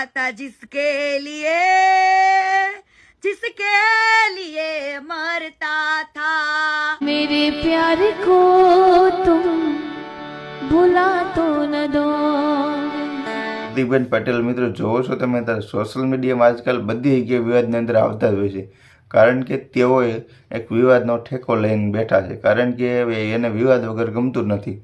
था जिसके लिए मरता था। मेरे प्यार को तुम भुला तो न दो। દીપેન પટેલ મિત્રો જોવો છો તમે ત્યારે સોશિયલ મીડિયામાં આજકાલ બધી જગ્યાએ વિવાદની અંદર આવતા જ હોય છે, કારણ કે તેઓએ એક વિવાદનો ઠેકો લઈને બેઠા છે, કારણ કે એને વિવાદ વગર ગમતું નથી.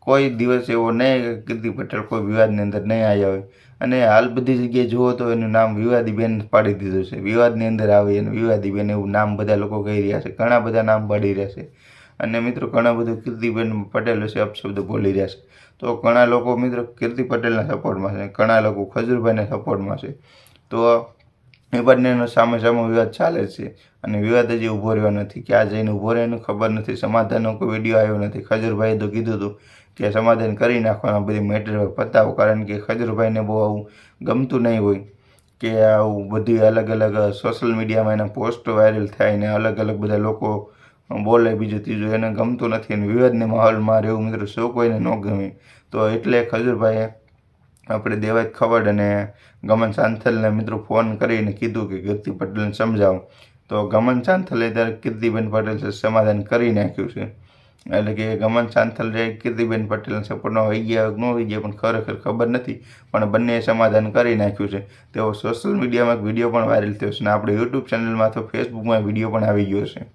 કોઈ દિવસ એવો નહીં કે કીર્તિ પટેલ કોઈ વિવાદની અંદર નહીં આવ્યા હોય, અને હાલ બધી જગ્યાએ જુઓ તો એનું નામ વિવાદીબેન પાડી દીધું છે. વિવાદની અંદર આવે એને વિવાદીબેન એવું નામ બધા લોકો કહી રહ્યા છે, ઘણા બધા નામ પાડી રહ્યા છે. અને મિત્રો ઘણા બધું કીર્તિબેન પટેલ વિશે અપશબ્દ બોલી રહ્યા છે. તો ઘણા લોકો મિત્રો કીર્તિ પટેલના સપોર્ટમાં છે, ઘણા લોકો ખજૂરભાઈના સપોર્ટમાં છે. તો એ બંનેનો સામે સામે વિવાદ ચાલે છે, અને વિવાદ હજી ઊભો રહ્યો નથી. ક્યાં જઈને ઊભો રહે એનું ખબર નથી. સમાધાનનો કોઈ વિડીયો આવ્યો નથી. ખજૂરભાઈએ તો કીધું હતું કે સમાધાન કરી નાખવાના બધી મેટર પતાવો, કારણ કે ખજૂરભાઈને બહુ આવું ગમતું નહીં હોય કે આવું બધી અલગ અલગ સોશિયલ મીડિયામાં એના પોસ્ટ વાયરલ થાય ને અલગ અલગ બધા લોકો બોલે બીજું ત્રીજું, એને ગમતું નથી. અને વિવાદને માહોલમાં રહેવું મિત્રો સૌ કોઈને ન ગમે. તો એટલે ખજૂરભાઈએ આપણે દેવાજ ખવડ અને ગમન સાંથલને મિત્રો ફોન કરીને કીધું કે કીર્તિ પટેલને સમજાવો. તો ગમન સાંથલે ત્યારે કીર્તિબેન પટેલ સમાધાન કરી નાખ્યું છે. એટલે કે ગમન સાંથલ કીર્તિબેન પટેલના સપોર્ટમાં હોઈ ગયા ન હોઈ ગયા પણ ખરેખર ખબર નથી, પણ બંનેએ સમાધાન કરી નાખ્યું છે. તેઓ સોશિયલ મીડિયામાં એક વિડીયો પણ વાયરલ થયો છે, અને આપણે યુટ્યુબ ચેનલમાં તો ફેસબુકમાં વિડીયો પણ આવી ગયો છે.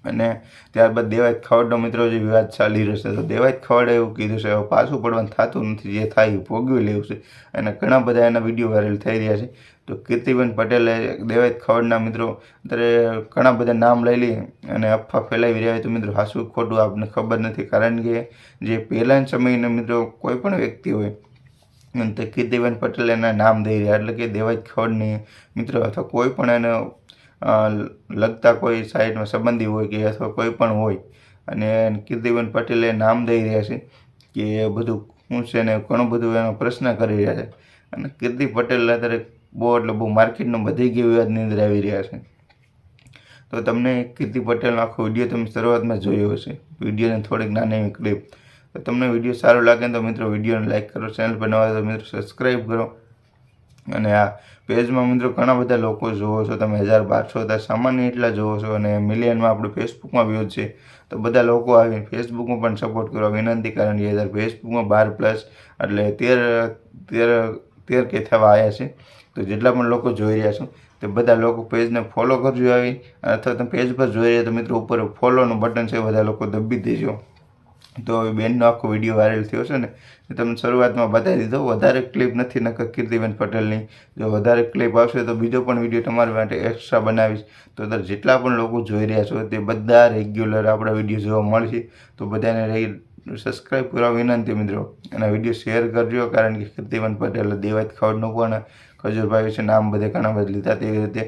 અને ત્યારબાદ દેવાજ ખવડનો મિત્રો જે વિવાદ ચાલી રહ્યો છે, તો દેવાજ ખવડે એવું કીધું છે હવે પાછું પડવાનું થતું નથી, જે થાય એ ભોગવી લેવું છે. અને ઘણા બધા એના વિડીયો વાયરલ થઈ રહ્યા છે. તો કીર્તિબેન પટેલે દેવાજ ખવડના મિત્રો અત્યારે ઘણા બધા નામ લઈ લે અને અફવા ફેલાવી રહ્યા હોય, તો મિત્રો હાસું ખોટું આપણને ખબર નથી. કારણ કે જે પહેલાંના સમયના મિત્રો કોઈ પણ વ્યક્તિ હોય તો કીર્તિબેન પટેલ એના નામ દઈ રહ્યા, એટલે કે દેવાજ ખવડની મિત્રો અથવા કોઈ પણ એને લગતા કોઈ સાઈડમાં સંબંધી હોય કે અથવા કોઈ પણ હોય, અને કીર્તિબેન પટેલે નામ દઈ રહ્યા છે કે એ બધું શું છે ને ઘણું બધું એનો પ્રશ્ન કરી રહ્યા છે. અને કીર્તિ પટેલ અત્યારે બહુ માર્કેટનો બધી જ વિવાદની અંદર આવી રહ્યા છે. તો તમને કીર્તિ પટેલનો આખો વિડીયો તમે શરૂઆતમાં જોયો હશે, વિડીયોને થોડીક નાની એવી ક્લિપ. તો તમને વિડીયો સારો લાગે તો મિત્રો વિડીયોને લાઇક કરો, ચેનલ પર નવા તો મિત્રો સબસ્ક્રાઈબ કરો. અને આ પેજમાં મિત્રો ઘણા બધા લોકો જોવો છો તમે, 1200 સામાન્ય એટલા જોવો છો, અને મિલિયનમાં આપણે ફેસબુકમાં વ્યૂઝ છે. તો બધા લોકો આવીને ફેસબુકમાં પણ સપોર્ટ કરવા વિનંતી, કારણ કે ફેસબુકમાં 12+ એટલે 13 કે થવા આવ્યા છે. તો જેટલા પણ લોકો જોઈ રહ્યા છો તે બધા લોકો પેજને ફોલો કરજો આવી, અથવા તમે પેજ પર જોઈ રહ્યા તો મિત્રો ઉપર ફોલોનું બટન છે બધા લોકો દબી દેજો. તો હવે બેનનો આખો વિડીયો વાયરલ થયો છે ને એ તમને શરૂઆતમાં બતાવી દીધો. વધારે ક્લિપ નથી નકર કીર્તિબેન પટેલની. જો વધારે ક્લિપ આવશે તો બીજો પણ વિડીયો તમારા માટે એક્સ્ટ્રા બનાવીશ. તો અત્યારે જેટલા પણ લોકો જોઈ રહ્યા છો તે બધા રેગ્યુલર આપણા વિડીયો જોવા મળશે. તો બધાને સબસ્ક્રાઈબ કરવા વિનંતી મિત્રો, અને વિડીયો શેર કરજો, કારણ કે કીર્તિબેન પટેલ દેવાજ ખવડનું પણ ખજૂરભાઈ વિશે નામ બધે ઘણા બધા લીધા, તેવી રીતે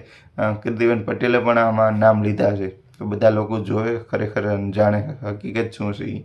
કીર્તિબેન પટેલે પણ આમાં નામ લીધા છે. તો બધા લોકો જોવે ખરેખર જાણે હકીકત શું છે.